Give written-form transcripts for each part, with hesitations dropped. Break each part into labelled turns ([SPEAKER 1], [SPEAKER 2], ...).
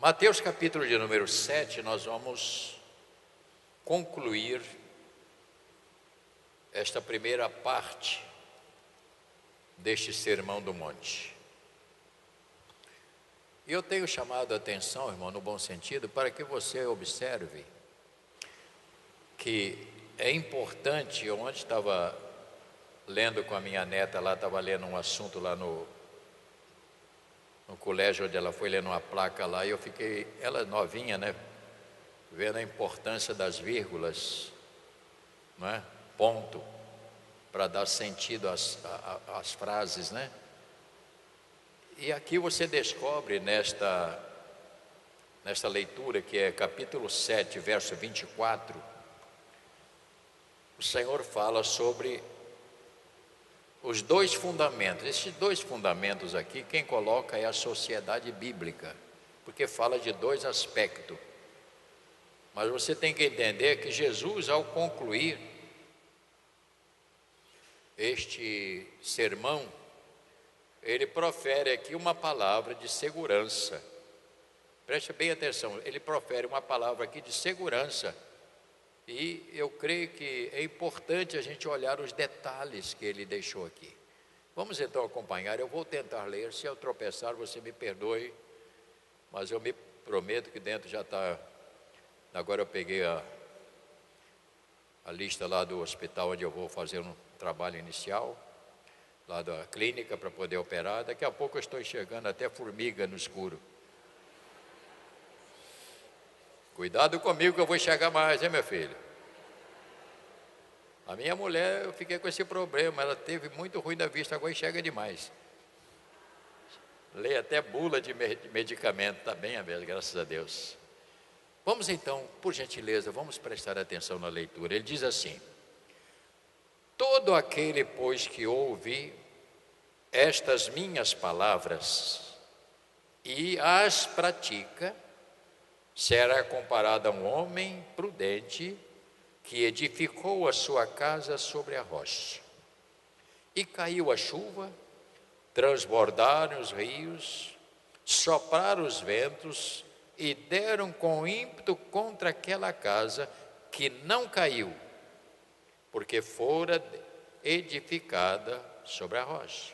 [SPEAKER 1] Mateus capítulo de número 7, nós vamos concluir esta primeira parte deste Sermão do Monte. E eu tenho chamado a atenção, irmão, no bom sentido, para que você observe que é importante. Eu ontem estava lendo com a minha neta lá, estava lendo um assunto lá no colégio, onde ela foi lendo uma placa lá, e eu fiquei, ela novinha, né, vendo a importância das vírgulas, não é? Ponto, para dar sentido às frases, né? E aqui você descobre nesta leitura, que é capítulo 7, verso 24, o Senhor fala sobre os dois fundamentos. Esses dois fundamentos aqui, quem coloca é a sociedade bíblica, porque fala de dois aspectos. Mas você tem que entender que Jesus, ao concluir este sermão, ele profere aqui uma palavra de segurança. Preste bem atenção, ele profere uma palavra aqui de segurança. E eu creio que é importante a gente olhar os detalhes que ele deixou aqui. Vamos então acompanhar. Eu vou tentar ler. Se eu tropeçar, você me perdoe, mas eu me prometo que dentro já está. Agora eu peguei a lista lá do hospital onde eu vou fazer um trabalho inicial, lá da clínica, para poder operar. Daqui a pouco eu estou enxergando até formiga no escuro. Cuidado comigo que eu vou enxergar mais, hein, meu filho? A minha mulher, eu fiquei com esse problema, ela teve muito ruim da vista, agora enxerga demais. Lê até bula de medicamento, está bem, graças a Deus. Vamos então, por gentileza, vamos prestar atenção na leitura. Ele diz assim: todo aquele, pois, que ouve estas minhas palavras e as pratica, será comparado a um homem prudente que edificou a sua casa sobre a rocha. E caiu a chuva, transbordaram os rios, sopraram os ventos e deram com ímpeto contra aquela casa, que não caiu, porque fora edificada sobre a rocha.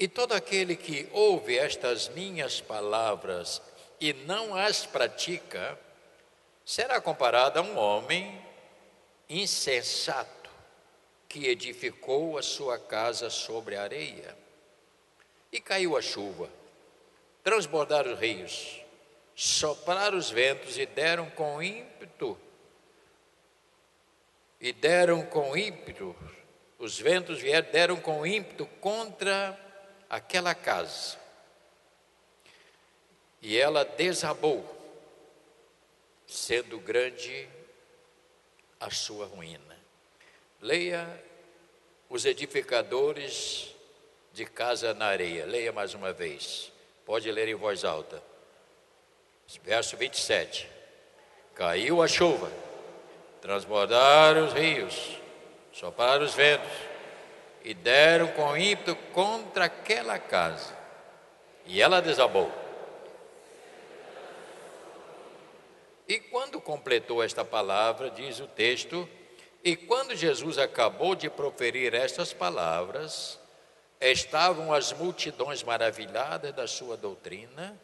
[SPEAKER 1] E todo aquele que ouve estas minhas palavras e não as pratica, será comparado a um homem insensato que edificou a sua casa sobre a areia. E caiu a chuva, transbordaram os rios, sopraram os ventos e deram com ímpeto. Os ventos vieram, deram com ímpeto contra aquela casa. E ela desabou, sendo grande a sua ruína. Leia os edificadores de casa na areia. Leia mais uma vez. Pode ler em voz alta. Verso 27. Caiu a chuva, transbordaram os rios, sopraram os ventos e deram com ímpeto contra aquela casa. E ela desabou. E quando completou esta palavra, diz o texto, e quando Jesus acabou de proferir estas palavras, estavam as multidões maravilhadas da sua doutrina,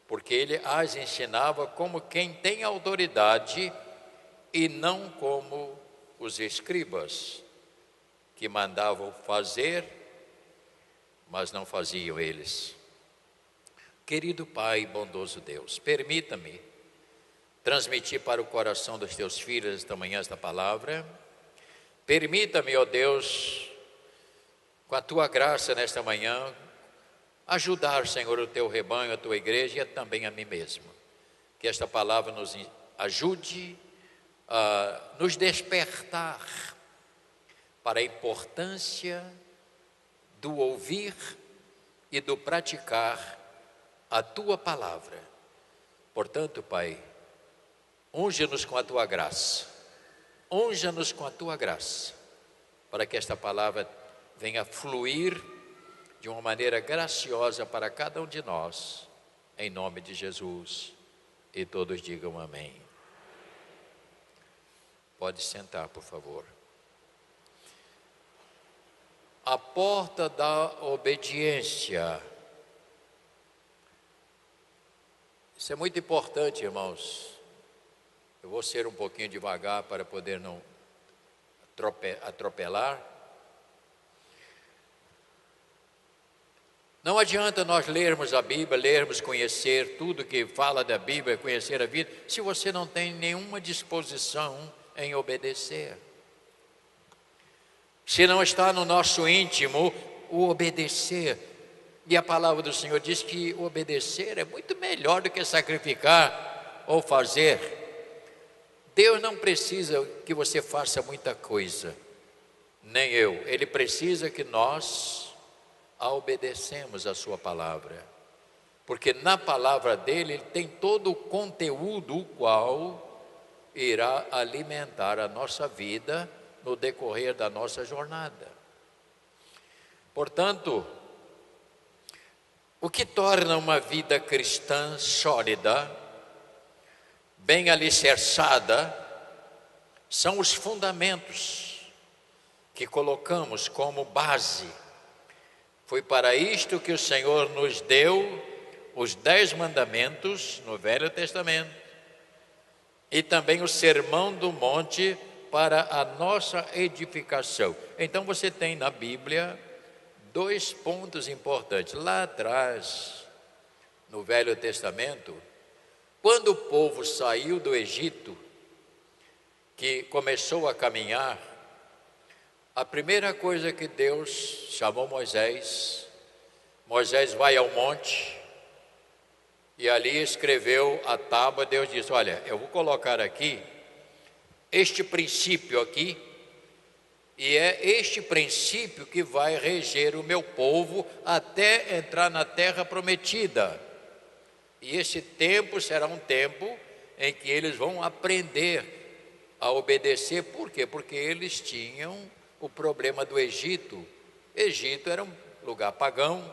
[SPEAKER 1] porque ele as ensinava como quem tem autoridade e não como os escribas, que mandavam fazer, mas não faziam eles. Querido Pai, bondoso Deus, permita-me transmitir para o coração dos teus filhos esta manhã esta palavra. Permita-me, ó Deus, com a tua graça nesta manhã, ajudar, Senhor, o teu rebanho, a tua igreja e também a mim mesmo. Que esta palavra nos ajude a nos despertar para a importância do ouvir e do praticar a tua palavra. Portanto, Pai, unge-nos com a tua graça, unja-nos com a tua graça, para que esta palavra venha fluir de uma maneira graciosa para cada um de nós, em nome de Jesus. E todos digam amém. Pode sentar, por favor. A porta da obediência. Isso é muito importante, irmãos. Eu vou ser um pouquinho devagar para poder não atropelar. Não adianta nós lermos a Bíblia, lermos, conhecer tudo que fala da Bíblia, conhecer a vida, se você não tem nenhuma disposição em obedecer. Se não está no nosso íntimo o obedecer. E a palavra do Senhor diz que obedecer é muito melhor do que sacrificar ou fazer. Deus não precisa que você faça muita coisa, nem eu. Ele precisa que nós a obedecemos a sua palavra, porque na palavra dele ele tem todo o conteúdo o qual irá alimentar a nossa vida no decorrer da nossa jornada. Portanto, o que torna uma vida cristã sólida, bem alicerçada, são os fundamentos que colocamos como base. Foi para isto que o Senhor nos deu os 10 mandamentos no Velho Testamento e também o Sermão do Monte para a nossa edificação. Então você tem na Bíblia 2 pontos importantes. Lá atrás, no Velho Testamento, quando o povo saiu do Egito, que começou a caminhar, a primeira coisa que Deus chamou Moisés vai ao monte e ali escreveu a tábua. Deus disse: olha, eu vou colocar aqui este princípio aqui, e é este princípio que vai reger o meu povo até entrar na terra prometida. E esse tempo será um tempo em que eles vão aprender a obedecer. Por quê? Porque eles tinham o problema do Egito. Egito era um lugar pagão,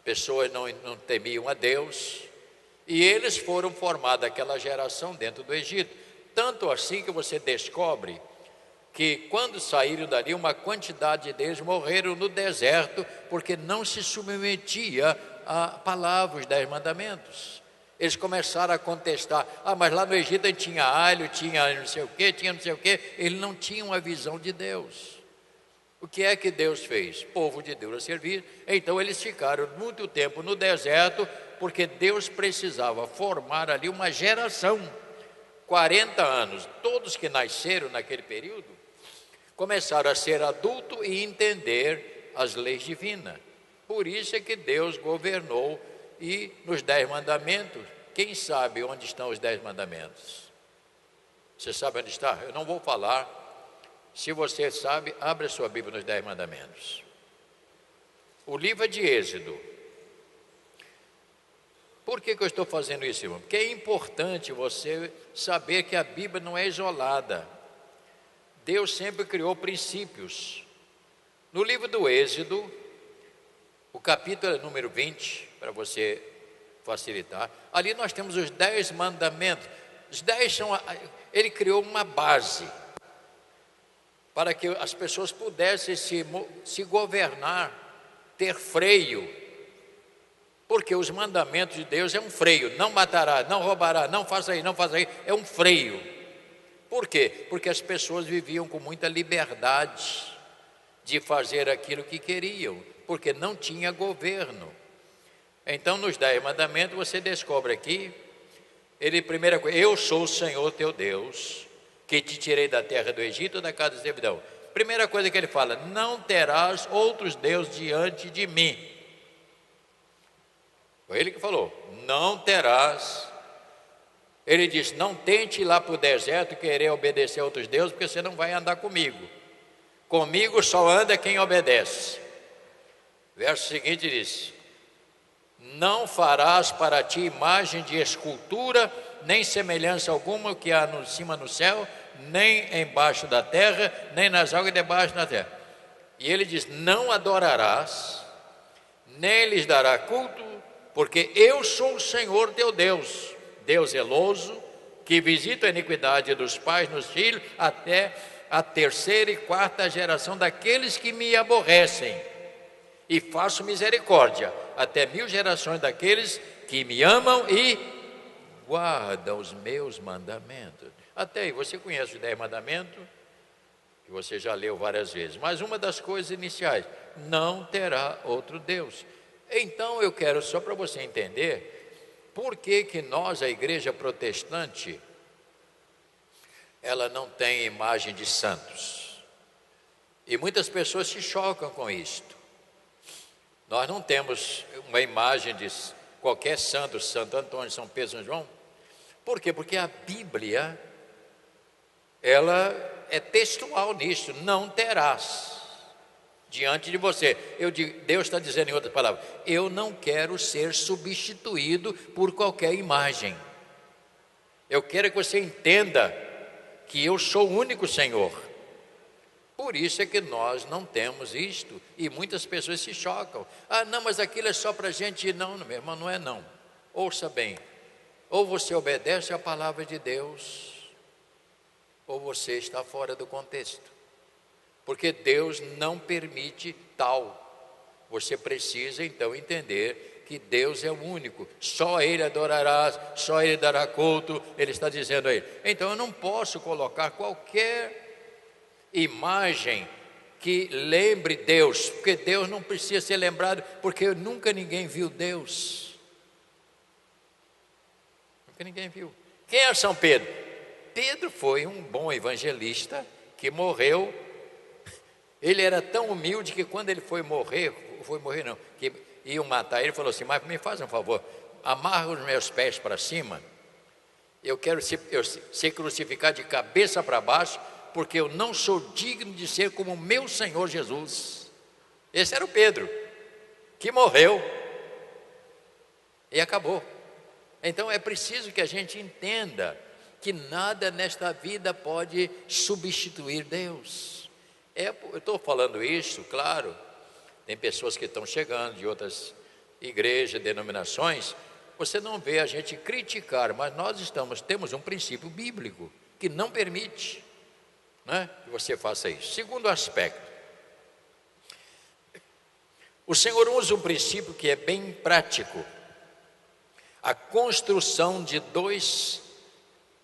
[SPEAKER 1] pessoas não temiam a Deus, e eles foram formada aquela geração dentro do Egito. Tanto assim que você descobre que quando saíram dali, uma quantidade deles morreram no deserto, porque não se submetia à palavra, os 10 mandamentos. Eles começaram a contestar: mas lá no Egito tinha alho, tinha não sei o quê, tinha não sei o quê. Eles não tinham a visão de Deus. O que é que Deus fez? Povo de Deus a servir. Então eles ficaram muito tempo no deserto, porque Deus precisava formar ali uma geração. 40 anos, todos que nasceram naquele período começaram a ser adultos e entender as leis divinas. Por isso é que Deus governou. E nos 10 mandamentos, quem sabe onde estão os 10 mandamentos? Você sabe onde está? Eu não vou falar. Se você sabe, abre a sua Bíblia nos 10 mandamentos. O livro de Êxodo. Por que eu estou fazendo isso, irmão? Porque é importante você saber que a Bíblia não é isolada. Deus sempre criou princípios. No livro do Êxodo, o capítulo número 20, para você facilitar, ali nós temos os 10 mandamentos. Os 10 são, ele criou uma base para que as pessoas pudessem se governar, ter freio, porque os mandamentos de Deus é um freio. Não matará, não roubará, não faça isso, não faça isso, é um freio. Por quê? Porque as pessoas viviam com muita liberdade de fazer aquilo que queriam, porque não tinha governo. Então nos 10 mandamentos você descobre aqui, primeira coisa: eu sou o Senhor teu Deus, que te tirei da terra do Egito, da casa de servidão. Primeira coisa que ele fala: não terás outros deuses diante de mim. Foi ele que falou: não terás. Ele diz: não tente ir lá para o deserto querer obedecer a outros deuses, porque você não vai andar comigo. Comigo só anda quem obedece. Verso seguinte diz: não farás para ti imagem de escultura, nem semelhança alguma que há no cima no céu, nem embaixo da terra, nem nas águas debaixo da terra. E ele diz: não adorarás, nem lhes dará culto, porque eu sou o Senhor teu Deus, Deus zeloso, que visita a iniquidade dos pais nos filhos, até a terceira e quarta geração daqueles que me aborrecem, e faço misericórdia até 1000 gerações daqueles que me amam e guardam os meus mandamentos. Até aí, você conhece os 10 mandamentos, que você já leu várias vezes, mas uma das coisas iniciais: não terá outro Deus. Então eu quero, só para você entender, por que que nós, a igreja protestante, ela não tem imagem de santos, e muitas pessoas se chocam com isto. Nós não temos uma imagem de qualquer santo, Santo Antônio, São Pedro, São João. Por quê? Porque a Bíblia, ela é textual nisso: não terás diante de você. Deus está dizendo em outras palavras: eu não quero ser substituído por qualquer imagem. Eu quero que você entenda que eu sou o único Senhor. Por isso é que nós não temos isto, e muitas pessoas se chocam. Ah, não, mas aquilo é só para gente. Não, meu irmão, não é não. Ouça bem: ou você obedece à palavra de Deus, ou você está fora do contexto, porque Deus não permite tal. Você precisa então entender que Deus é o único, só Ele adorarás, só Ele dará culto. Ele está dizendo aí. Então eu não posso colocar qualquer imagem que lembre Deus, porque Deus não precisa ser lembrado, porque nunca ninguém viu Deus. Nunca ninguém viu. Quem é São Pedro? Pedro foi um bom evangelista que morreu. Ele era tão humilde que quando ele foi morrer não, que iam matar ele, falou assim: mas me faz um favor, amarra os meus pés para cima, eu quero ser crucificado de cabeça para baixo, porque eu não sou digno de ser como o meu Senhor Jesus. Esse era o Pedro, que morreu e acabou. Então é preciso que a gente entenda que nada nesta vida pode substituir Deus. Eu estou falando isso, claro, tem pessoas que estão chegando de outras igrejas, denominações. Você não vê a gente criticar, mas nós temos um princípio bíblico que não permite, que você faça isso. Segundo aspecto, o Senhor usa um princípio que é bem prático: a construção de 2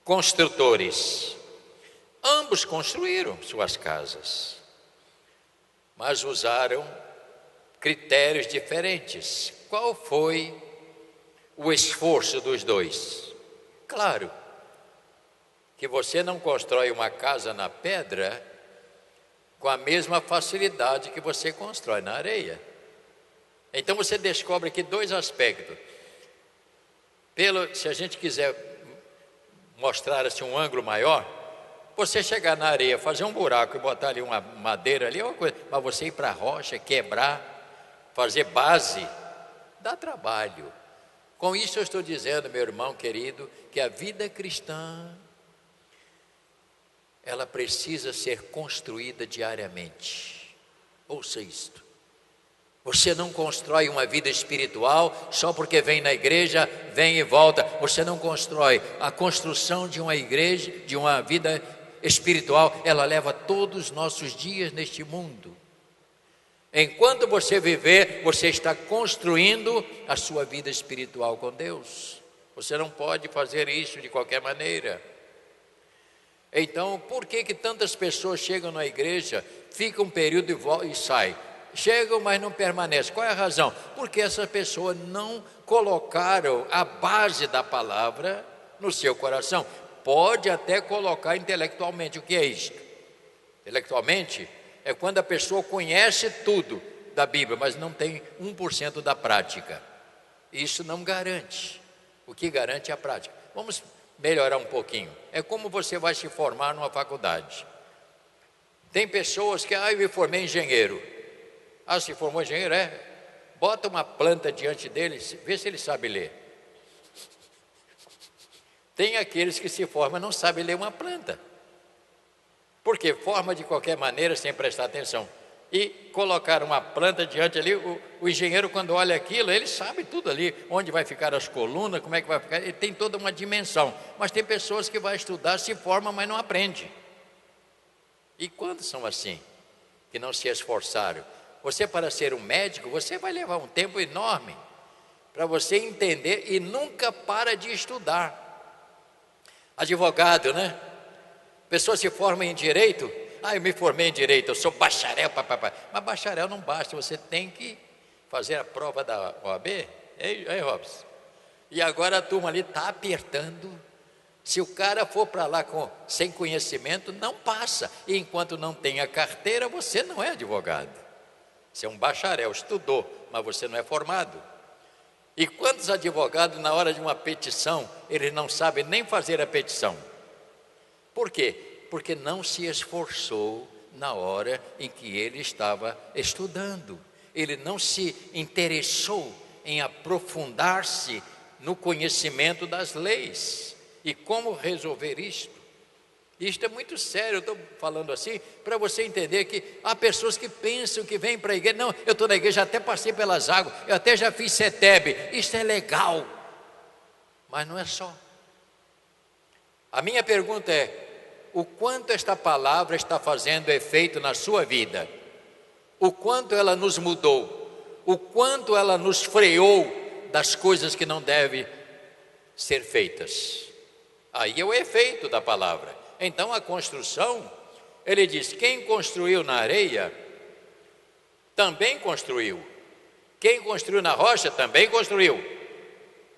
[SPEAKER 1] construtores. Ambos construíram suas casas, mas usaram critérios diferentes. Qual foi o esforço dos 2? Claro que você não constrói uma casa na pedra com a mesma facilidade que você constrói na areia. Então você descobre aqui 2 aspectos. Se a gente quiser mostrar assim um ângulo maior, você chegar na areia, fazer um buraco e botar ali uma madeira ali é uma coisa, mas você ir para a rocha, quebrar, fazer base, dá trabalho. Com isso eu estou dizendo, meu irmão querido, que a vida cristã, ela precisa ser construída diariamente. Ouça isto: você não constrói uma vida espiritual só porque vem na igreja, vem e volta. Você não constrói. A construção de uma igreja, de uma vida espiritual, ela leva todos os nossos dias neste mundo. Enquanto você viver, você está construindo a sua vida espiritual com Deus. Você não pode fazer isso de qualquer maneira. Então, por que tantas pessoas chegam na igreja, ficam um período e saem? Chegam, mas não permanecem. Qual é a razão? Porque essas pessoas não colocaram a base da palavra no seu coração. Pode até colocar intelectualmente. O que é isto? Intelectualmente é quando a pessoa conhece tudo da Bíblia, mas não tem 1% da prática. Isso não garante. O que garante é a prática. Vamos melhorar um pouquinho. É como você vai se formar numa faculdade. Tem pessoas que, eu me formei engenheiro. Se formou engenheiro? Bota uma planta diante dele, vê se ele sabe ler. Tem aqueles que se formam e não sabem ler uma planta. Porque forma de qualquer maneira sem prestar atenção. e colocaram uma planta diante ali. O engenheiro, quando olha aquilo, ele sabe tudo ali, onde vai ficar as colunas, como é que vai ficar, ele tem toda uma dimensão. Mas tem pessoas que vão estudar, se formam, mas não aprendem. E quantos são assim, que não se esforçaram? Você, para ser um médico, você vai levar um tempo enorme para você entender e nunca para de estudar. Advogado, né? Pessoa se forma em direito. Eu me formei em direito, eu sou bacharel, papapá. Mas bacharel não basta, você tem que fazer a prova da OAB. Ei, Robson? E agora a turma ali está apertando. Se o cara for para lá sem conhecimento, não passa. E enquanto não tem a carteira, você não é advogado. Você é um bacharel, estudou, mas você não é formado. E quantos advogados, na hora de uma petição, eles não sabem nem fazer a petição? Por quê? Porque não se esforçou na hora em que ele estava estudando. Ele não se interessou em aprofundar-se no conhecimento das leis e como resolver isto. Isto é muito sério, eu estou falando assim para você entender que há pessoas que pensam que vêm para a igreja. Não, eu estou na igreja, até passei pelas águas, eu até já fiz CETEB, isso é legal, mas não é só. A minha pergunta é: o quanto esta palavra está fazendo efeito na sua vida? O quanto ela nos mudou? O quanto ela nos freou das coisas que não devem ser feitas? Aí é o efeito da palavra. Então a construção, ele diz: quem construiu na areia, também construiu. Quem construiu na rocha, também construiu.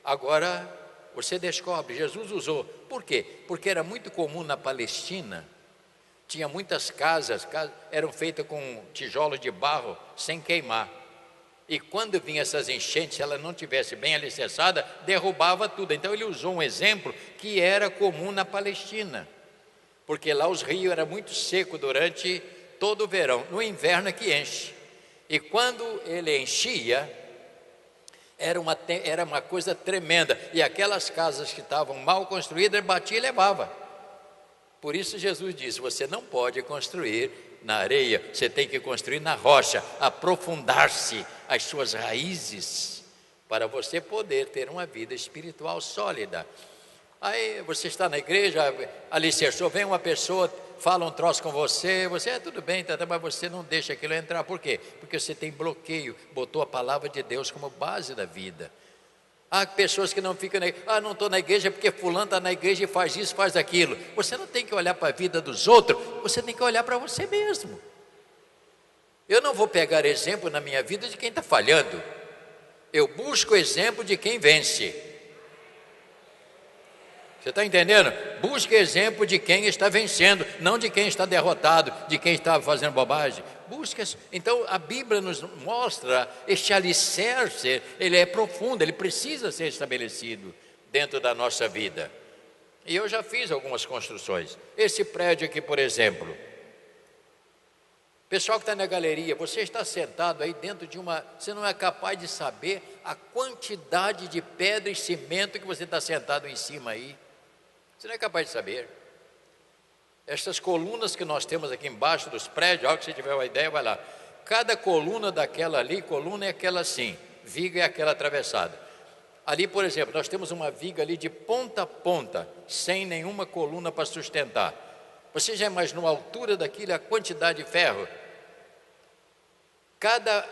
[SPEAKER 1] Agora você descobre, Jesus usou. Por quê? Porque era muito comum na Palestina, tinha muitas casas eram feitas com tijolos de barro sem queimar. E quando vinha essas enchentes, se ela não tivesse bem alicerçada, derrubava tudo. Então ele usou um exemplo que era comum na Palestina, porque lá os rios eram muito secos durante todo o verão, no inverno é que enche. E quando ele enchia, era uma coisa tremenda, e aquelas casas que estavam mal construídas, ele batia e levava. Por isso Jesus disse: você não pode construir na areia, você tem que construir na rocha, aprofundar-se as suas raízes, para você poder ter uma vida espiritual sólida. Aí você está na igreja, alicerçou, vem uma pessoa, fala um troço com você, tudo bem, mas você não deixa aquilo entrar. Por quê? Porque você tem bloqueio, botou a palavra de Deus como base da vida. Há pessoas que não ficam na igreja, não estou na igreja porque fulano está na igreja e faz isso, faz aquilo. Você não tem que olhar para a vida dos outros, você tem que olhar para você mesmo. Eu não vou pegar exemplo na minha vida de quem está falhando, eu busco exemplo de quem vence. Você está entendendo? Busque exemplo de quem está vencendo, não de quem está derrotado, de quem está fazendo bobagem. Busque. Então a Bíblia nos mostra este alicerce, ele é profundo, ele precisa ser estabelecido dentro da nossa vida. E eu já fiz algumas construções. Esse prédio aqui, por exemplo, pessoal que está na galeria, você está sentado aí dentro de você não é capaz de saber a quantidade de pedra e cimento que você está sentado em cima aí. Você não é capaz de saber. Estas colunas que nós temos aqui embaixo dos prédios, que você tiver uma ideia, vai lá. Cada coluna daquela ali, coluna é aquela assim, viga é aquela atravessada. Ali, por exemplo, nós temos uma viga ali de ponta a ponta, sem nenhuma coluna para sustentar. Você já imaginou a altura daquilo, a quantidade de ferro? Cada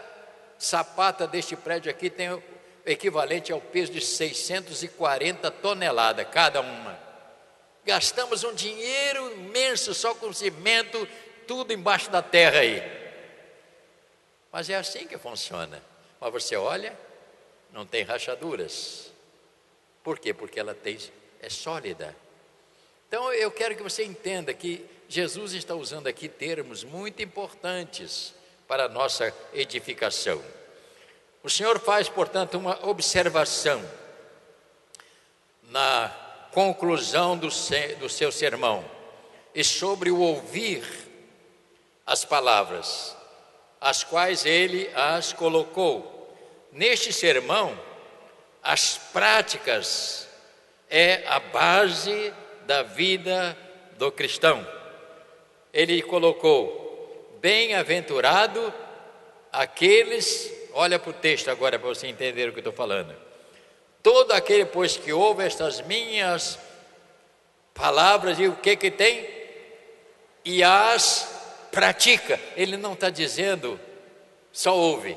[SPEAKER 1] sapata deste prédio aqui tem o equivalente ao peso de 640 toneladas, cada uma. Gastamos um dinheiro imenso só com cimento, tudo embaixo da terra aí. Mas é assim que funciona. Mas você olha, não tem rachaduras. Por quê? Porque ela é sólida. Então eu quero que você entenda que Jesus está usando aqui termos muito importantes para a nossa edificação. O Senhor faz, portanto, uma observação na conclusão do seu sermão, e sobre o ouvir as palavras, as quais ele as colocou. Neste sermão, as práticas é a base da vida do cristão. Ele colocou: bem-aventurado aqueles, olha para o texto agora para você entender o que eu estou falando. Todo aquele, pois, que ouve estas minhas palavras, e o que que tem? E as pratica. Ele não está dizendo só ouve.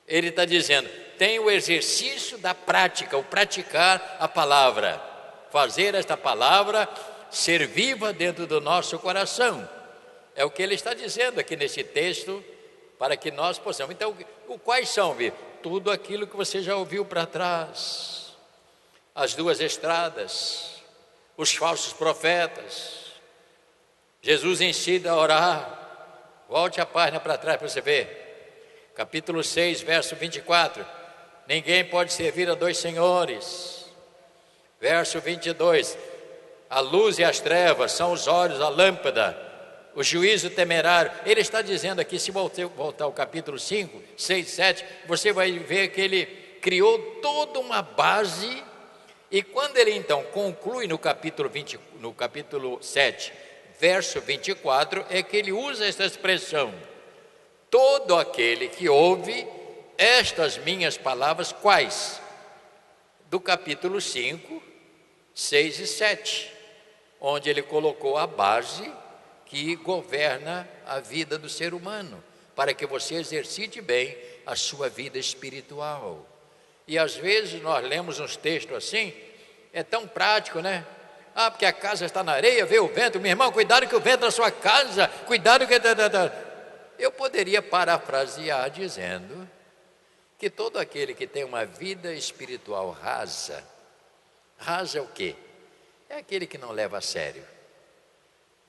[SPEAKER 1] Ele está dizendo, tem o exercício da prática, o praticar a palavra. Fazer esta palavra ser viva dentro do nosso coração. É o que ele está dizendo aqui nesse texto, para que nós possamos. Então, quais são? Tudo aquilo que você já ouviu para trás. As duas estradas, os falsos profetas. Jesus ensina a orar. Volte a página para trás para você ver. Capítulo 6, verso 24. Ninguém pode servir a dois senhores. Verso 22. A luz e as trevas são os olhos, a lâmpada, o juízo temerário. Ele está dizendo aqui, se voltar ao capítulo 5, 6, 7, você vai ver que ele criou toda uma base. E quando ele então conclui no capítulo 7, verso 24, é que ele usa essa expressão: todo aquele que ouve estas minhas palavras, quais? Do capítulo 5, 6 e 7, onde ele colocou a base que governa a vida do ser humano, para que você exercite bem a sua vida espiritual. E às vezes nós lemos uns textos assim, é tão prático, né? Ah, porque a casa está na areia, vê o vento. Meu irmão, cuidado que o vento na sua casa, cuidado que... Eu poderia parafrasear dizendo que todo aquele que tem uma vida espiritual rasa, rasa é o quê? É aquele que não leva a sério.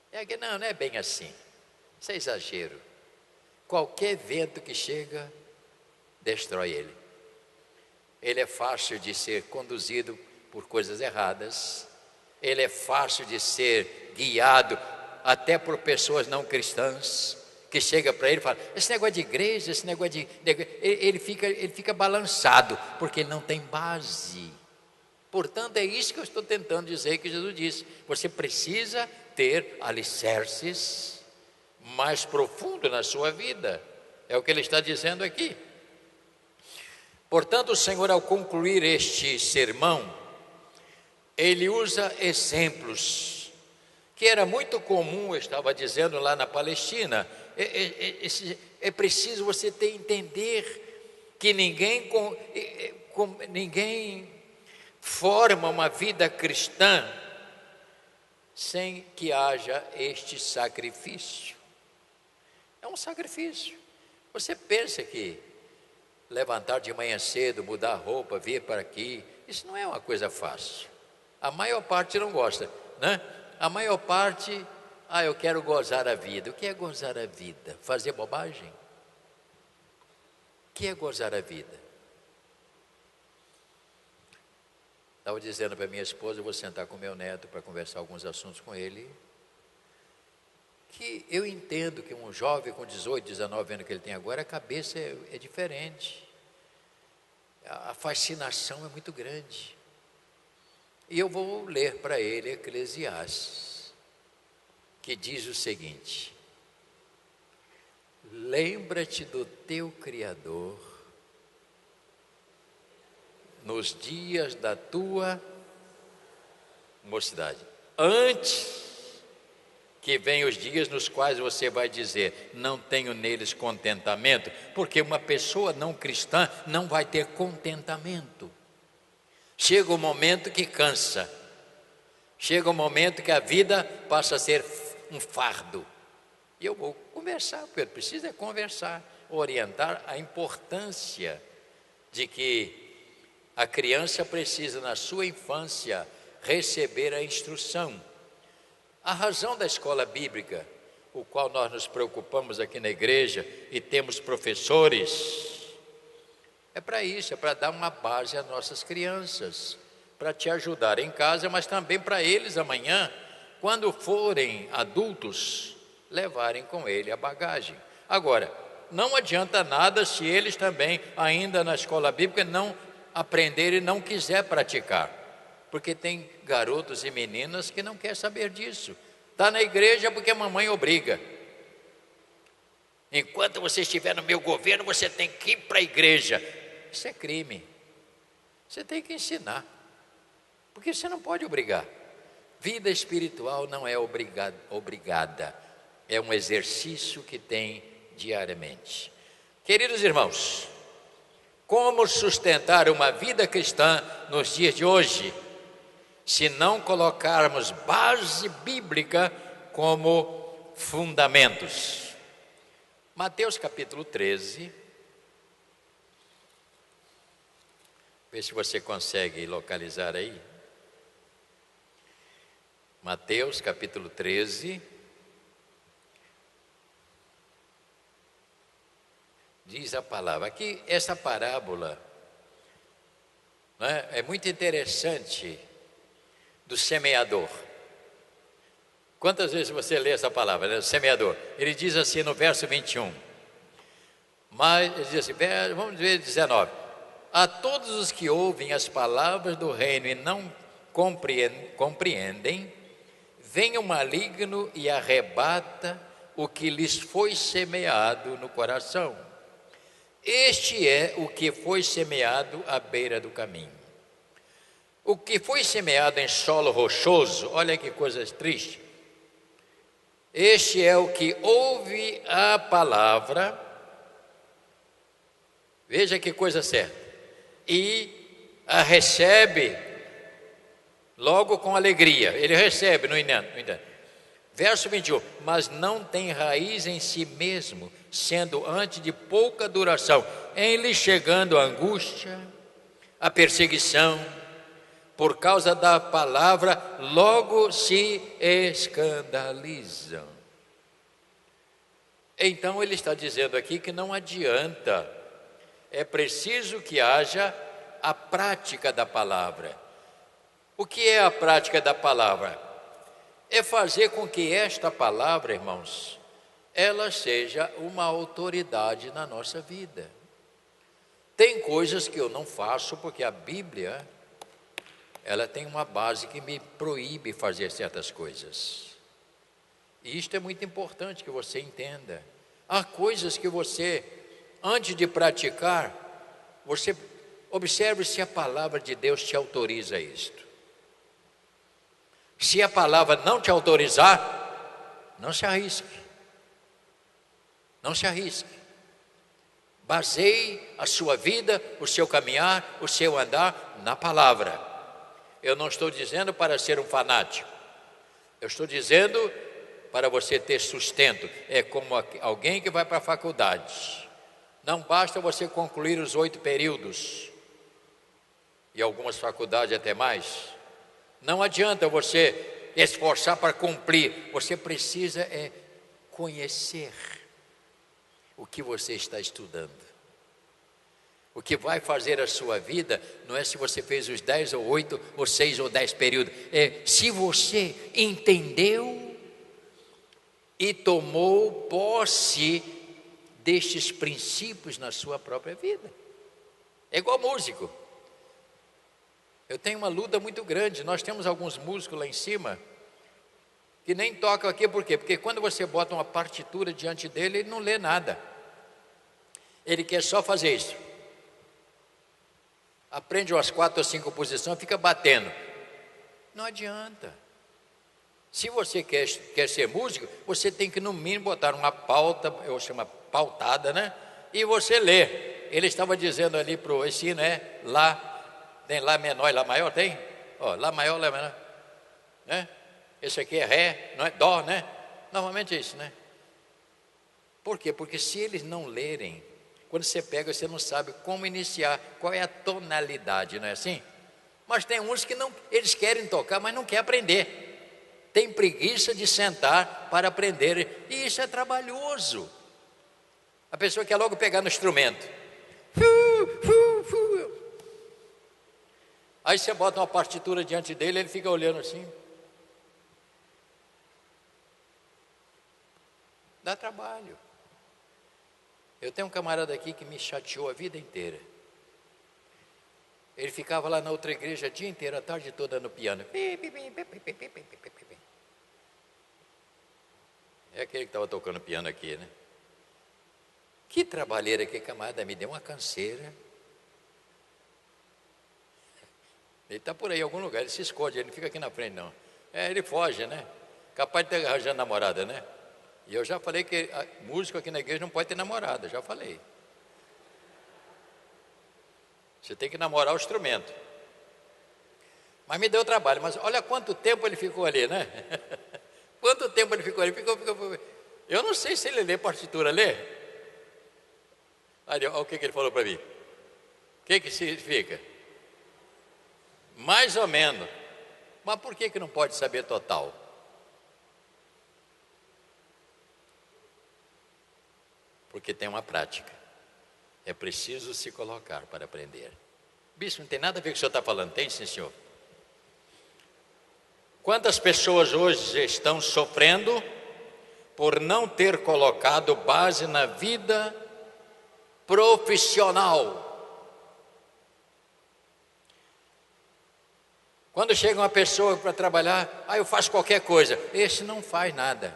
[SPEAKER 1] É que não é bem assim. Isso é exagero. Qualquer vento que chega, destrói ele. Ele é fácil de ser conduzido por coisas erradas. Ele é fácil de ser guiado até por pessoas não cristãs, que chega para ele e fala, esse negócio de igreja, esse negócio de... Ele fica balançado, porque ele não tem base. Portanto, é isso que eu estou tentando dizer, que Jesus disse. Você precisa ter alicerces mais profundos na sua vida. É o que ele está dizendo aqui. Portanto, o Senhor, ao concluir este sermão, ele usa exemplos, que era muito comum, eu estava dizendo lá na Palestina. É preciso você entender que ninguém forma uma vida cristã sem que haja este sacrifício. É um sacrifício. Você pensa que levantar de manhã cedo, mudar a roupa, vir para aqui, isso não é uma coisa fácil. A maior parte não gosta, né? A maior parte, eu quero gozar a vida. O que é gozar a vida? Fazer bobagem? O que é gozar a vida? Estava dizendo para minha esposa, eu vou sentar com meu neto para conversar alguns assuntos com ele, que eu entendo que um jovem com 18, 19 anos que ele tem agora, a cabeça é diferente. A fascinação é muito grande. E eu vou ler para ele Eclesiastes, que diz o seguinte: lembra-te do teu Criador nos dias da tua mocidade, antes que venham os dias nos quais você vai dizer, não tenho neles contentamento, porque uma pessoa não cristã não vai ter contentamento. Chega um momento que cansa, chega um momento que a vida passa a ser um fardo. E eu vou conversar, porque eu preciso é conversar, orientar a importância de que a criança precisa, na sua infância, receber a instrução. A razão da escola bíblica, o qual nós nos preocupamos aqui na igreja e temos professores, é para isso, é para dar uma base às nossas crianças, para te ajudar em casa, mas também para eles amanhã, quando forem adultos, levarem com ele a bagagem. Agora, não adianta nada se eles também, ainda na escola bíblica, não aprenderem e não quiser praticar, porque tem garotos e meninas que não querem saber disso. Está na igreja porque a mamãe obriga. Enquanto você estiver no meu governo, você tem que ir para a igreja. Isso é crime. Você tem que ensinar, porque você não pode obrigar. Vida espiritual não é obrigada, é um exercício que tem diariamente. Queridos irmãos, como sustentar uma vida cristã nos dias de hoje, se não colocarmos base bíblica como fundamentos? Mateus capítulo 13, vê se você consegue localizar aí. Mateus capítulo 13, diz a palavra. Aqui, essa parábola, né, é muito interessante, do semeador. Quantas vezes você lê essa palavra, né, semeador? Ele diz assim no verso 21, mas ele diz assim, vamos ver 19. A todos os que ouvem as palavras do reino e não compreendem, vem o maligno e arrebata o que lhes foi semeado no coração. Este é o que foi semeado à beira do caminho. O que foi semeado em solo rochoso, olha que coisa triste. Este é o que ouve a palavra, veja que coisa certa, e a recebe logo com alegria. Ele recebe, no entanto. Verso 21, mas não tem raiz em si mesmo, sendo antes de pouca duração, em lhe chegando a angústia, a perseguição, por causa da palavra, logo se escandalizam. Então ele está dizendo aqui que não adianta, é preciso que haja a prática da palavra. O que é a prática da palavra? É fazer com que esta palavra, irmãos, ela seja uma autoridade na nossa vida. Tem coisas que eu não faço porque a Bíblia, ela tem uma base que me proíbe fazer certas coisas. E isto é muito importante que você entenda. Há coisas que você, antes de praticar, você observe se a palavra de Deus te autoriza isto. Se a palavra não te autorizar, não se arrisque. Não se arrisque. Baseie a sua vida, o seu caminhar, o seu andar na palavra. Eu não estou dizendo para ser um fanático. Eu estou dizendo para você ter sustento. É como alguém que vai para a faculdade. Não basta você concluir os 8 períodos. E algumas faculdades até mais. Não adianta você esforçar para cumprir. Você precisa conhecer o que você está estudando. O que vai fazer a sua vida não é se você fez os 10 ou 8 ou 6 ou 10 períodos. É se você entendeu e tomou posse destes princípios na sua própria vida. É igual músico. Eu tenho uma luta muito grande. Nós temos alguns músicos lá em cima que nem tocam aqui, por quê? Porque quando você bota uma partitura diante dele, ele não lê nada. Ele quer só fazer isso. Aprende umas 4 ou 5 posições, fica batendo. Não adianta. Se você quer ser músico, você tem que no mínimo botar uma pauta, eu chamo pautada, né? E você lê. Ele estava dizendo ali para o ensino, lá. Tem Lá menor e Lá maior, tem? Ó, Lá maior, Lá menor, né? Esse aqui é Ré, não é Dó, né? Normalmente é isso, né? Por quê? Porque se eles não lerem, quando você pega, você não sabe como iniciar, qual é a tonalidade, não é assim? Mas tem uns que não, eles querem tocar, mas não querem aprender. Tem preguiça de sentar para aprender, e isso é trabalhoso. A pessoa quer logo pegar no instrumento. Aí você bota uma partitura diante dele, ele fica olhando assim. Dá trabalho. Eu tenho um camarada aqui que me chateou a vida inteira. Ele ficava lá na outra igreja o dia inteiro, a tarde toda no piano. É aquele que estava tocando piano aqui, né? Que trabalheira que camarada, me deu uma canseira. Ele está por aí em algum lugar, ele se esconde, ele não fica aqui na frente não. Ele foge, né? Capaz de ter arranjado namorada, né? E eu já falei que músico aqui na igreja não pode ter namorada, já falei. Você tem que namorar o instrumento. Mas me deu trabalho, mas olha quanto tempo ele ficou ali, né? Quanto tempo ele ficou ali? Ficou. Eu não sei se ele lê partitura, lê? Olha o que ele falou para mim. O que significa? Mais ou menos. Mas por que não pode saber total? Porque tem uma prática. É preciso se colocar para aprender. Bispo, não tem nada a ver com o que o senhor está falando, tem, sim, senhor? Quantas pessoas hoje estão sofrendo por não ter colocado base na vida profissional? Quando chega uma pessoa para trabalhar, eu faço qualquer coisa. Esse não faz nada.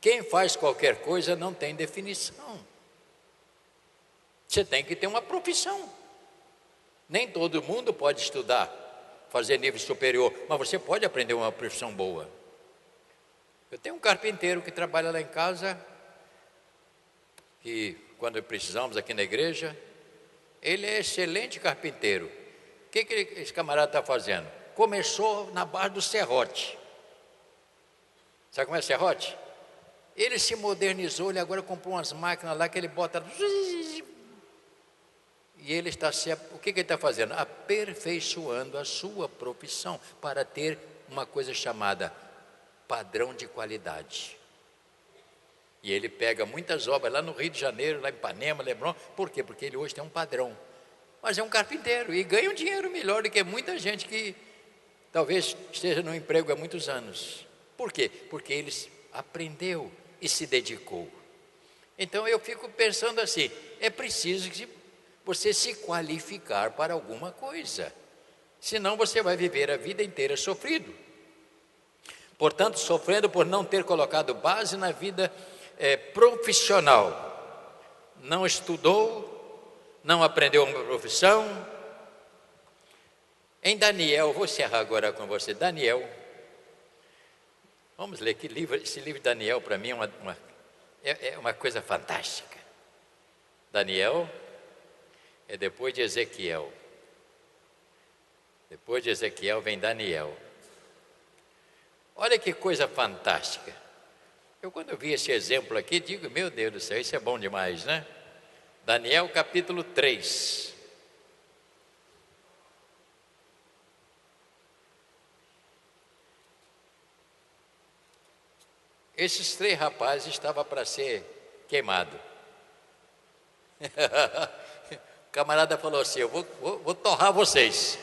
[SPEAKER 1] Quem faz qualquer coisa não tem definição. Você tem que ter uma profissão. Nem todo mundo pode estudar, fazer nível superior, mas você pode aprender uma profissão boa. Eu tenho um carpinteiro que trabalha lá em casa, que quando precisamos aqui na igreja, ele é excelente carpinteiro. O que esse camarada está fazendo? Começou na base do serrote. Sabe como é serrote? Ele se modernizou, ele agora comprou umas máquinas lá que ele bota. E ele está o que ele está fazendo? Aperfeiçoando a sua profissão para ter uma coisa chamada padrão de qualidade. E ele pega muitas obras lá no Rio de Janeiro, lá em Ipanema, Leblon. Por quê? Porque ele hoje tem um padrão. Mas é um carpinteiro e ganha um dinheiro melhor do que muita gente que talvez esteja no emprego há muitos anos. Por quê? Porque ele aprendeu e se dedicou. Então eu fico pensando assim, é preciso que você se qualificar para alguma coisa, senão você vai viver a vida inteira sofrido. Portanto, sofrendo por não ter colocado base na vida profissional, não estudou, não aprendeu uma profissão. Em Daniel, vou encerrar agora com você, Daniel, vamos ler que livro, esse livro de Daniel para mim é uma coisa fantástica. Daniel é depois de Ezequiel. Depois de Ezequiel vem Daniel. Olha que coisa fantástica. Eu quando eu vi esse exemplo aqui, digo, meu Deus do céu, isso é bom demais, né? Daniel capítulo 3. Esses 3 rapazes estavam para ser queimados. O camarada falou assim, eu vou torrar vocês.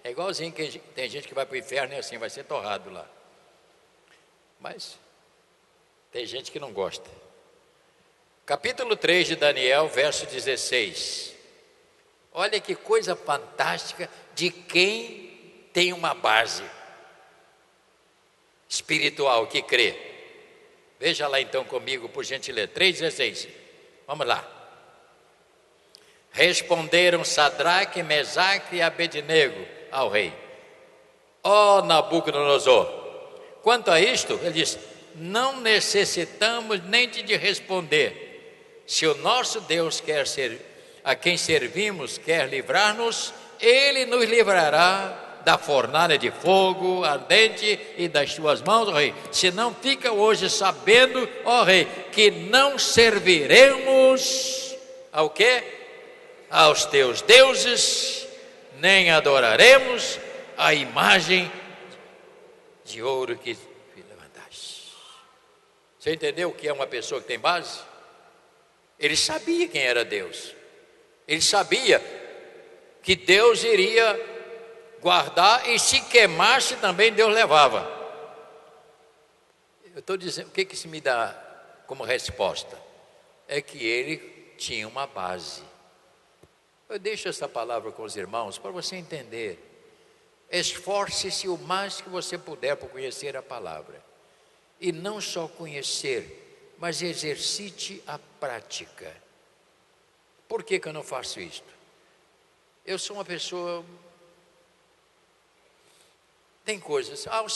[SPEAKER 1] É igualzinho que tem gente que vai para o inferno e assim, vai ser torrado lá. Mas tem gente que não gosta. Capítulo 3 de Daniel, verso 16. Olha que coisa fantástica de quem tem uma base espiritual, que crê. Veja lá então comigo, por gentileza, 3,16. Vamos lá. Responderam Sadraque, Mesaque e Abednego ao rei: ó Nabucodonosor, quanto a isto, ele diz, não necessitamos nem de responder. Se o nosso Deus a quem servimos quer livrar-nos, Ele nos livrará da fornalha de fogo ardente e das tuas mãos, ó rei. Se não, fica hoje sabendo, ó rei, que não serviremos ao quê? Aos teus deuses, nem adoraremos a imagem de ouro que levantaste. Você entendeu o que é uma pessoa que tem base? Ele sabia quem era Deus. Ele sabia que Deus iria guardar e se queimasse também Deus levava. Eu estou dizendo, o que isso me dá como resposta? É que ele tinha uma base. Eu deixo essa palavra com os irmãos para você entender. Esforce-se o mais que você puder por conhecer a palavra. E não só conhecer, mas exercite a prática. Por que eu não faço isto? Eu sou uma pessoa... Tem coisas... o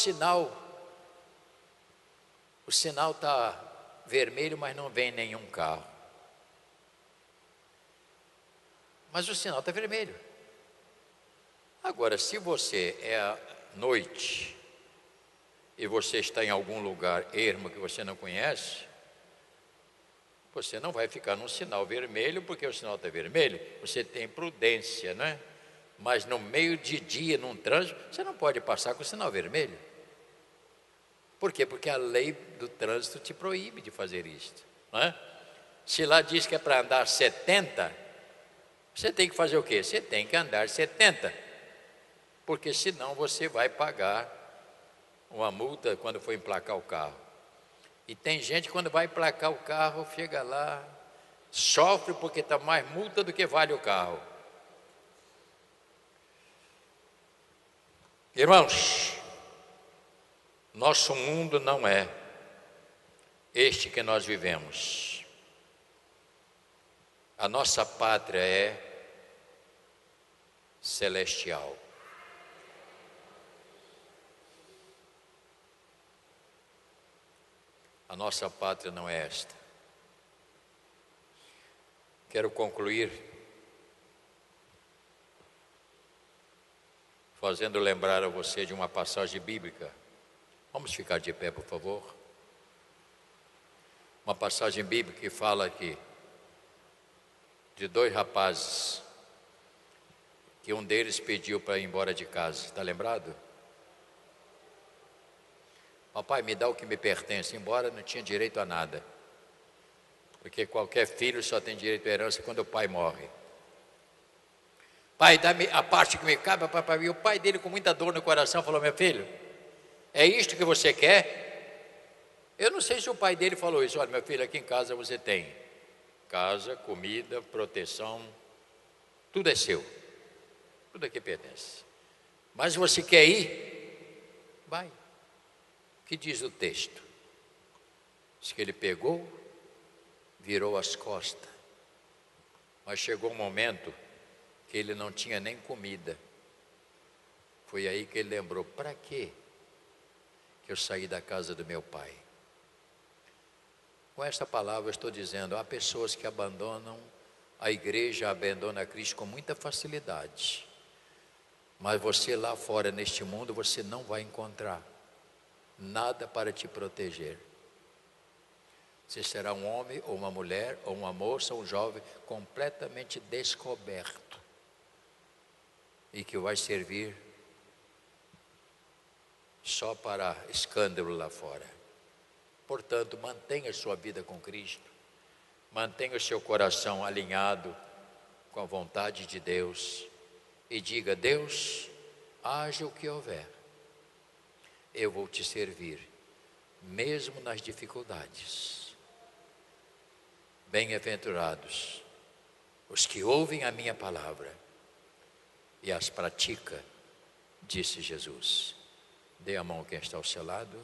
[SPEAKER 1] sinal está vermelho, mas não vem nenhum carro. Mas o sinal está vermelho. Agora, se você é à noite e você está em algum lugar ermo que você não conhece, você não vai ficar num sinal vermelho porque o sinal está vermelho. Você tem prudência, não é? Mas no meio de dia, num trânsito, você não pode passar com o sinal vermelho. Por quê? Porque a lei do trânsito te proíbe de fazer isto, não é? Se lá diz que é para andar 70, você tem que fazer o quê? Você tem que andar 70, porque senão você vai pagar uma multa quando for emplacar o carro. E tem gente que quando vai emplacar o carro, chega lá, sofre porque está mais multa do que vale o carro. Irmãos, nosso mundo não é este que nós vivemos. A nossa pátria é celestial. A nossa pátria não é esta. Quero concluir fazendo lembrar a você de uma passagem bíblica. Vamos ficar de pé, por favor. Uma passagem bíblica que fala aqui de dois rapazes, que um deles pediu para ir embora de casa. Está lembrado? Papai, me dá o que me pertence. Embora não tinha direito a nada, porque qualquer filho só tem direito à herança quando o pai morre. Pai, dá-me a parte que me cabe, papai. E o pai dele, com muita dor no coração, falou: meu filho, é isto que você quer? Eu não sei se o pai dele falou isso. Olha, meu filho, aqui em casa você tem casa, comida, proteção, tudo é seu, tudo aqui pertence. Mas você quer ir? Vai. O que diz o texto? Diz que ele pegou, virou as costas, mas chegou um momento que ele não tinha nem comida. Foi aí que ele lembrou: para quê que eu saí da casa do meu pai? Com esta palavra eu estou dizendo, há pessoas que abandonam a igreja, abandonam a Cristo com muita facilidade, mas você lá fora neste mundo, você não vai encontrar nada para te proteger. Você será um homem ou uma mulher, ou uma moça, ou um jovem completamente descoberto, e que vai servir só para escândalo lá fora. Portanto, mantenha sua vida com Cristo, mantenha o seu coração alinhado com a vontade de Deus e diga: Deus, haja o que houver, eu vou te servir, mesmo nas dificuldades. Bem-aventurados os que ouvem a minha palavra e as pratica, disse Jesus. Dê a mão a quem está ao seu lado.